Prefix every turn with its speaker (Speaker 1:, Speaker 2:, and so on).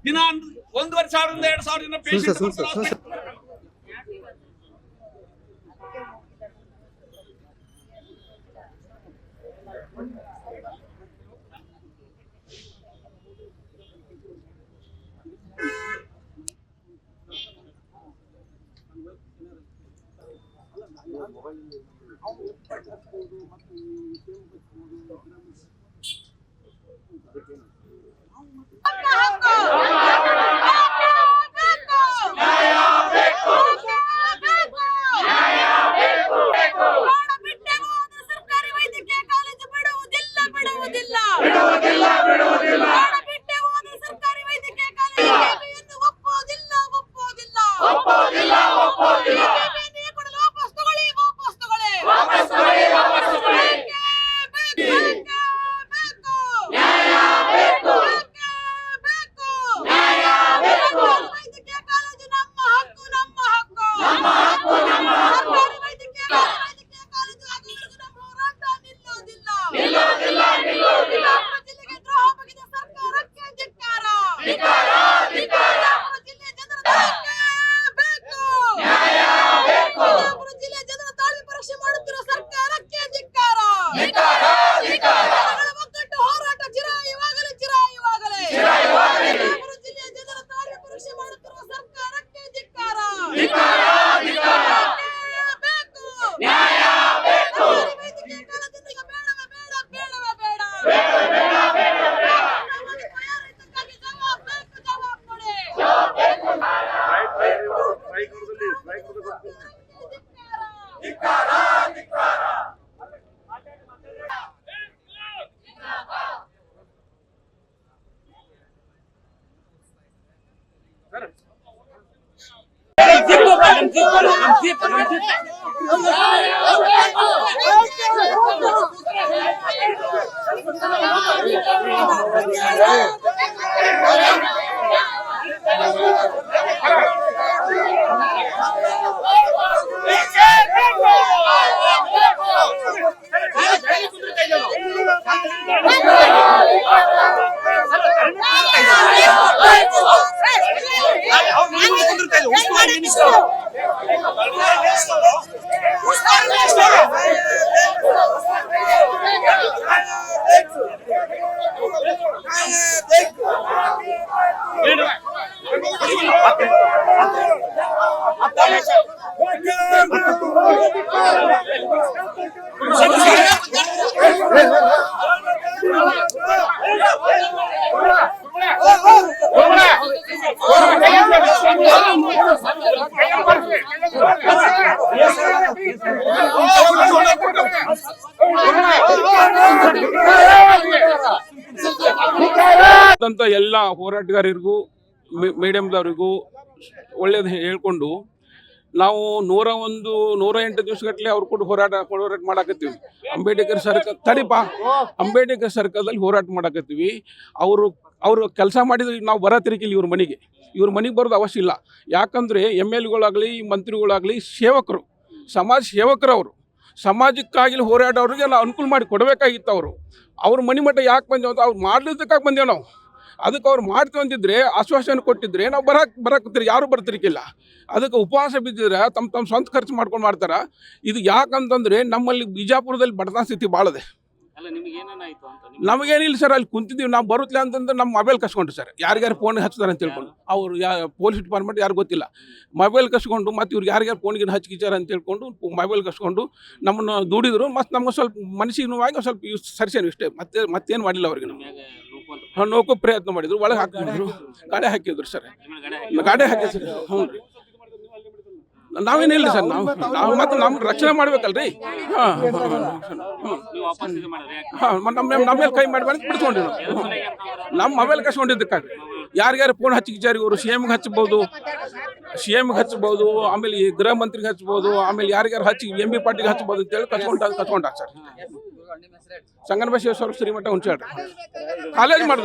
Speaker 1: ದಿನ 1,500 2,000 ಪೇಷಂಟ್
Speaker 2: ಎಲ್ಲ ಹೋರಾಟಗಾರರಿಗೂ ಮೀಡಿಯಂದವರಿಗೂ ಒಳ್ಳೇದು ಹೇಳ್ಕೊಂಡು ನಾವು 108 ದಿವಸಗಟ್ಟಲೆ ಅವ್ರು ಕೂಡ ಹೋರಾಟ ಮಾಡಾಕತ್ತೀವಿ. ಅಂಬೇಡ್ಕರ್ ಸರ್ಕಲ್ ಅಂಬೇಡ್ಕರ್ ಸರ್ಕಲ್ದಲ್ಲಿ ಹೋರಾಟ ಮಾಡಾಕತ್ತೀವಿ. ಅವರು ಕೆಲಸ ಮಾಡಿದ್ರೆ ನಾವು ಬರತಿರ್ಕಿಲ್ಲ ಇವ್ರ ಮನೆಗೆ ಬರೋದು ಅವಶ್ಯ ಇಲ್ಲ. ಯಾಕಂದರೆ MLAಗಳಾಗಲಿ ಮಂತ್ರಿಗಳಾಗಲಿ ಸೇವಕರು, ಸಮಾಜ ಸೇವಕರು, ಅವರು ಸಮಾಜಕ್ಕಾಗಿ ಹೋರಾಡೋರಿಗೆ ಎಲ್ಲ ಅನುಕೂಲ ಮಾಡಿ ಕೊಡಬೇಕಾಗಿತ್ತು. ಅವ್ರ ಮನೆ ಮಟ್ಟ ಯಾಕೆ ಬಂದೇವು ಅಂತ ಅವ್ರು ಮಾಡ್ಲಿದ್ದಕ್ಕಾಗಿ ಬಂದೇವು ನಾವು. ಅದಕ್ಕೆ ಅವ್ರು ಮಾಡ್ತೀವಿ ಅಂತಿದ್ರೆ ಆಶ್ವಾಸನೆ ಕೊಟ್ಟಿದ್ರೆ ನಾವು ಬರಕತ್ತೀರಿ, ಯಾರು ಬರ್ತಿರ್ಕಿಲ್ಲ. ಅದಕ್ಕೆ ಉಪವಾಸ ಬಿದ್ದಿದ್ರೆ ತಮ್ಮ ಸ್ವಂತ ಖರ್ಚು ಮಾಡ್ಕೊಂಡು ಮಾಡ್ತಾರೆ. ಇದು ಯಾಕಂತಂದರೆ ನಮ್ಮಲ್ಲಿ ಬಿಜಾಪುರದಲ್ಲಿ ಬಡತನ ಸ್ಥಿತಿ ಭಾಳ ಇದೆ. ನಮಗೇನಿಲ್ಲ ಸರ್, ಅಲ್ಲಿ ಕುಂತಿದ್ದೀವಿ ನಾವು ಬರುತ್ತಲ್ಲ ಅಂತಂದ್ರೆ ನಮ್ಮ ಮೊಬೈಲ್ ಕಸ್ಕೊಂಡ್ರು ಸರ್. ಯಾರ್ಯಾರು ಫೋನ್ ಹಚ್ತಾರೆ ಅಂತ ಹೇಳ್ಕೊಂಡು ಅವ್ರು ಪೊಲೀಸ್ ಡಿಪಾರ್ಟ್ಮೆಂಟ್ ಯಾರು ಗೊತ್ತಿಲ್ಲ, ಮೊಬೈಲ್ ಕಸ್ಕೊಂಡು ಮತ್ತು ಇವ್ರಿಗೆ ಯಾರ್ಯಾರು ಫೋನ್ಗೆ ಹಚ್ಕಿಚಾರ ಅಂತ ಹೇಳ್ಕೊಂಡು ಮೊಬೈಲ್ ಕಸ್ಕೊಂಡು ನಮ್ಮನ್ನು ದುಡಿದ್ರು. ಮತ್ತು ನಮ್ಗೆ ಸ್ವಲ್ಪ ಮನಸ್ಸಿಗೆ ನೋವಾಗಿ ಸ್ವಲ್ಪ ಸರಿಸೇನು ಇಷ್ಟೇ, ಮತ್ತೇನು ಮಾಡಿಲ್ಲ ಅವ್ರಿಗೆ. ನಾವು ನೋಕೋ ಪ್ರಯತ್ನ ಮಾಡಿದ್ರು, ಒಳಗೆ ಹಾಕಿದ್ರು, ಗಾಡಿ ಹಾಕಿದ್ರು ಸರ್, ಗಾಡಿ ಹಾಕಿದ್ರು ಸರ್. ಹ್ಞೂ ರೀ, ನಾವೇನಿಲ್ಲ ಸರ್, ನಾವು ಮತ್ತೆ ನಮ್ಮ ರಕ್ಷಣೆ ಮಾಡ್ಬೇಕಲ್ರಿ. ನಮ್ಮ ಮೇಲೆ ಕೈ ಮಾಡಿ ಬಿಡಿಸ್ಕೊಂಡ್ರಿ ನಮ್ಮ ಮೊಬೈಲ್ ಕಸ್ಕೊಂಡಿದ್ದಕ್ಕಾಗಿ. ಯಾರ್ಯಾರು ಫೋನ್ ಹಚ್ಚಿಚಾರಿ ಇವರು CMಗೆ ಹಚ್ಬೋದು, ಆಮೇಲೆ ಈ ಗೃಹ ಮಂತ್ರಿಗೆ ಹಚ್ಬೋದು, ಆಮೇಲೆ ಯಾರ್ಯಾರು ಹಚ್ಚಿ MB ಪಾಟೀಲ್ಗೆ ಹಚ್ಬೋದು ಅಂತೇಳಿ ಕಸ್ಕೊಂಡಾಗ ಸರ್. ಸಂಗನ ಬಸವೇಶ್ವರ ಶ್ರೀಮಠ ಹುಣಸೇಳ್ರಿ ಕಾಲೇಜ್ ಮಾಡಿದ್ರು.